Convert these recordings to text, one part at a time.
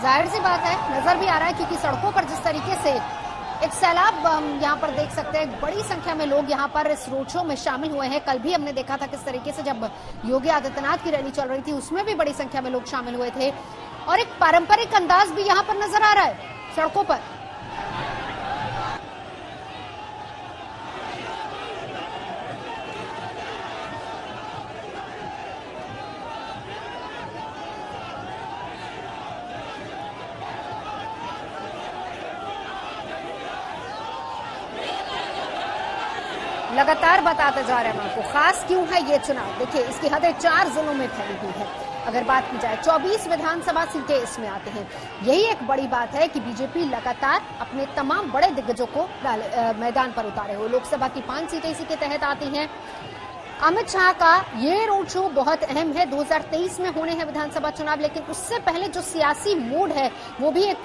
जाहिर सी बात है, नजर भी आ रहा है क्योंकि सड़कों पर जिस तरीके से एक सैलाब हम यहाँ पर देख सकते हैं, बड़ी संख्या में लोग यहाँ पर इस रोड शो में शामिल हुए हैं। कल भी हमने देखा था किस तरीके से जब योगी आदित्यनाथ की रैली चल रही थी उसमें भी बड़ी संख्या में लोग शामिल हुए थे और एक पारंपरिक अंदाज भी यहाँ पर नजर आ रहा है सड़कों पर। लगातार बताते जा रहे हैं आपको खास क्यों है ये चुनाव। देखिए, इसकी हदें 4 जिलों में फैली हुई है। अगर बात की जाए 24 विधानसभा सीटें इसमें आते हैं। यही एक बड़ी बात है कि बीजेपी लगातार अपने तमाम बड़े दिग्गजों को मैदान पर उतारे हुए। लोकसभा की 5 सीटें इसी के तहत आती हैं। अमित शाह का ये रोड शो बहुत अहम है। 2023 में होने हैं विधानसभा चुनाव, लेकिन उससे पहले जो सियासी मूड है वो भी एक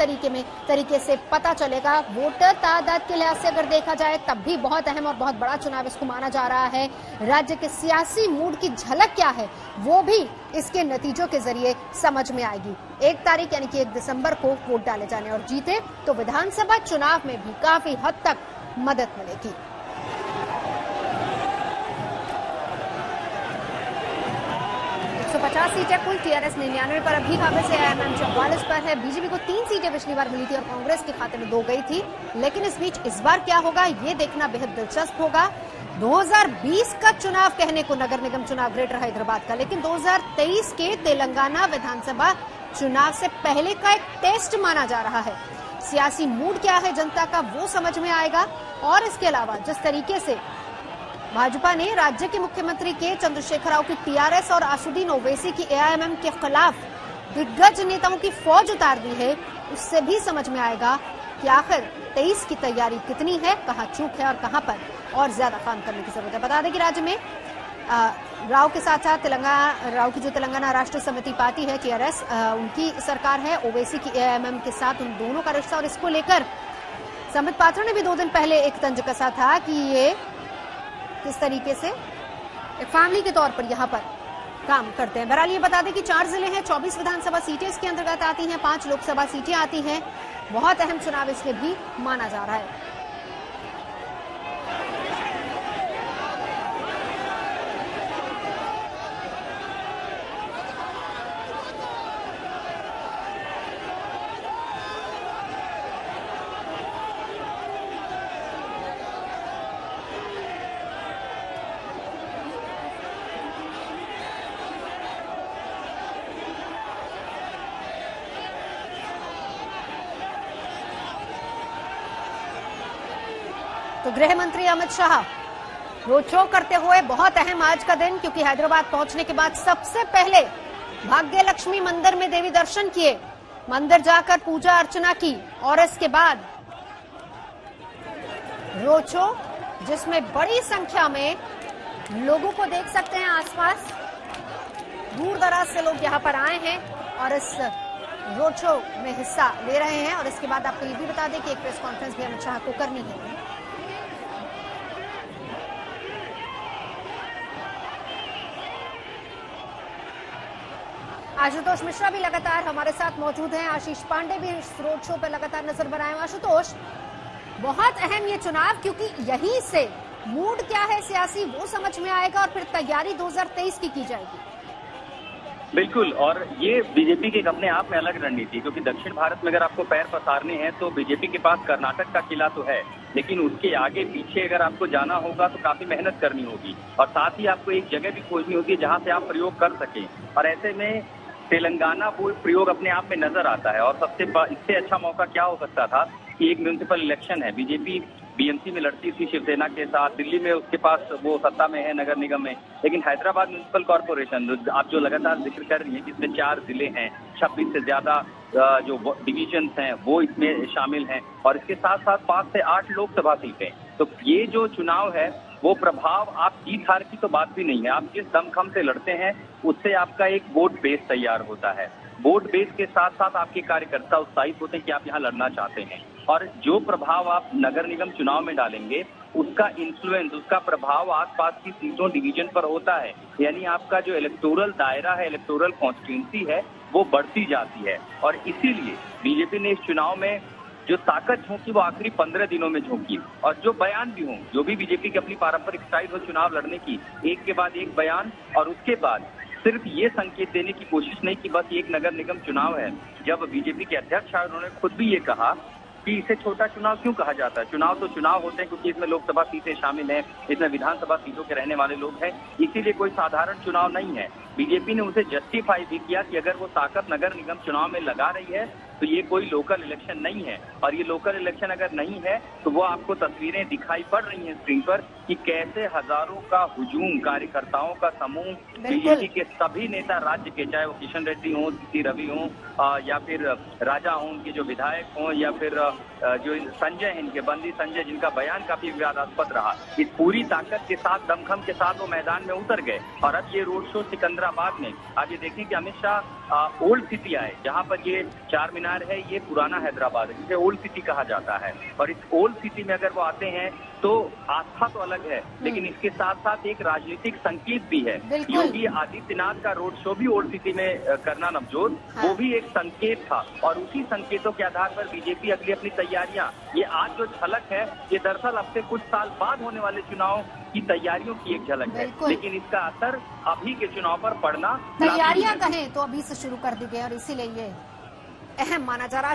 तरीके से पता चलेगा। वोटर तादाद के लिहाज से अगर देखा जाए तब भी बहुत अहम और बहुत बड़ा चुनाव इसको माना जा रहा है। राज्य के सियासी मूड की झलक क्या है वो भी इसके नतीजों के जरिए समझ में आएगी। 1 तारीख यानी कि 1 दिसंबर को वोट डाले जाने और जीते तो विधानसभा चुनाव में भी काफी हद तक मदद मिलेगी। 150 सीटें कुल, टीआरएस 99 पर अभी काबिज है, एमएम 44 पर है। बीजेपी को 3 सीटें पिछली बार मिली थी और कांग्रेस के खाते में 2 गई थी। लेकिन इस बीच इस बार क्या होगा ये देखना बेहद दिलचस्प होगा। 2020 का चुनाव कहने को नगर निगम चुनाव ग्रेटर हैदराबाद का, लेकिन 2023 के तेलंगाना विधानसभा चुनाव से पहले का एक टेस्ट माना जा रहा है। सियासी मूड क्या है जनता का वो समझ में आएगा। और इसके अलावा जिस तरीके से भाजपा ने राज्य के मुख्यमंत्री के चंद्रशेखर राव की टीआरएस और असदुद्दीन ओवैसी की एआईएमएम के खिलाफ दिग्गज नेताओं की फौज उतार दी है, उससे भी समझ में आएगा कि आखिर 23 की तैयारी कितनी है, कहां चूक है और कहां पर और ज्यादा काम करने की जरूरत है। बता दें कि राज्य में राव के साथ साथ राव की जो तेलंगाना राष्ट्र समिति पार्टी है टीआरएस, उनकी सरकार है। ओवैसी की एआईएमएम के साथ उन दोनों का रिश्ता, और इसको लेकर संबित पात्रा ने भी 2 दिन पहले एक तंज कसा था कि ये किस तरीके से एक फैमिली के तौर पर यहाँ पर काम करते हैं। बहरहाल ये बता दें कि 4 जिले हैं, 24 विधानसभा सीटें इसके अंतर्गत आती हैं, 5 लोकसभा सीटें आती हैं। बहुत अहम चुनाव इसलिए भी माना जा रहा है। तो गृह मंत्री अमित शाह रोड शो करते हुए बहुत अहम आज का दिन, क्योंकि हैदराबाद पहुंचने के बाद सबसे पहले भाग्य लक्ष्मी मंदिर में देवी दर्शन किए, मंदिर जाकर पूजा अर्चना की और इसके बाद रोड शो, जिसमें बड़ी संख्या में लोगों को देख सकते हैं। आसपास दूर दराज से लोग यहां पर आए हैं और इस रोड शो में हिस्सा ले रहे हैं। और इसके बाद आपको ये भी बता दें कि एक प्रेस कॉन्फ्रेंस भी अमित शाह को करनी है। आशुतोष मिश्रा भी लगातार हमारे साथ मौजूद हैं। आशीष पांडे भी इस रोड शो पर लगातार नजर बनाए। आशुतोष, बहुत अहम ये चुनाव, क्योंकि यहीं से मूड क्या है सियासी वो समझ में आएगा और फिर तैयारी 2023 की जाएगी। बिल्कुल, और ये बीजेपी की अपने आप में अलग रणनीति, क्योंकि दक्षिण भारत में अगर आपको पैर पसारने हैं तो बीजेपी के पास कर्नाटक का किला तो है, लेकिन उसके आगे पीछे अगर आपको जाना होगा तो काफी मेहनत करनी होगी और साथ ही आपको एक जगह भी खोजनी होगी जहां से आप प्रयोग कर सकें। और ऐसे में तेलंगाना वो प्रयोग अपने आप में नजर आता है। और इससे अच्छा मौका क्या हो सकता था कि एक म्यूनिसिपल इलेक्शन है, बीजेपी बीएमसी में लड़ती थी शिवसेना के साथ, दिल्ली में उसके पास वो सत्ता में है नगर निगम में, लेकिन हैदराबाद म्यूनिसिपल कॉर्पोरेशन आप जो लगातार जिक्र कर रही हैं, जिसमें 4 जिले हैं, 26 से ज्यादा जो डिविजन्स हैं वो इसमें शामिल हैं और इसके साथ साथ 5 से 8 लोकसभा सीटें। तो ये जो चुनाव है वो प्रभाव, आप जीत हार की तो बात भी नहीं है, आप जिस दमखम से लड़ते हैं उससे आपका एक वोट बेस तैयार होता है। वोट बेस के साथ साथ आपके कार्यकर्ता उत्साहित होते हैं कि आप यहाँ लड़ना चाहते हैं और जो प्रभाव आप नगर निगम चुनाव में डालेंगे उसका इन्फ्लुएंस, उसका प्रभाव आसपास की सीटों डिवीजन पर होता है। यानी आपका जो इलेक्टोरल दायरा है, इलेक्टोरल कॉन्स्टिट्यूंसी है, वो बढ़ती जाती है। और इसीलिए बीजेपी ने इस चुनाव में जो ताकत झोंकी वो आखिरी 15 दिनों में झोंकी, और जो बयान भी हों, जो भी बीजेपी की अपनी पारंपरिक स्टाइल हो चुनाव लड़ने की, एक के बाद एक बयान, और उसके बाद सिर्फ ये संकेत देने की कोशिश नहीं कि बस एक नगर निगम चुनाव है। जब बीजेपी के अध्यक्ष आए उन्होंने खुद भी ये कहा कि इसे छोटा चुनाव क्यों कहा जाता है। चुनाव तो चुनाव होते हैं क्योंकि इसमें लोकसभा सीटें शामिल हैं, इसमें विधानसभा सीटों के रहने वाले लोग हैं, इसीलिए कोई साधारण चुनाव नहीं है। बीजेपी ने उसे जस्टिफाई भी किया कि अगर वो ताकत नगर निगम चुनाव में लगा रही है तो ये कोई लोकल इलेक्शन नहीं है, और ये लोकल इलेक्शन अगर नहीं है तो वो आपको तस्वीरें दिखाई पड़ रही हैं स्क्रीन पर कि कैसे हजारों का हुजूम, कार्यकर्ताओं का समूह, बीजेपी के सभी नेता राज्य के, चाहे वो किशन रेड्डी हों, सीसी रवि हों, या फिर राजा हों, उनके जो विधायक हों, या फिर जो संजय हैं, इनके बंदी संजय, जिनका बयान काफी विवादास्पद रहा, इस पूरी ताकत के साथ, दमखम के साथ वो मैदान में उतर गए। और अब ये रोड शो सिकंदराबाद में, आप ये देखें कि अमित शाह ओल्ड सिटी आए, जहां पर ये चार मीनार है, ये पुराना हैदराबाद है, जिसे ओल्ड सिटी कहा जाता है। और इस ओल्ड सिटी में अगर वो आते हैं तो आस्था तो अलग है, लेकिन इसके साथ साथ एक राजनीतिक संकेत भी है। योगी आदित्यनाथ का रोड शो भी ओल्ड सिटी में करना, नवजोत, वो भी एक संकेत था, और उसी संकेतों के आधार पर बीजेपी अगली अपनी तैयारियां, ये आज जो झलक है, ये दरअसल अब से कुछ साल बाद होने वाले चुनाव की तैयारियों की एक झलक है, लेकिन इसका असर अभी के चुनाव पर पड़ना, तैयारियां कहें तो अभी से शुरू कर दी गई, और इसीलिए ये अहम माना जा रहा है।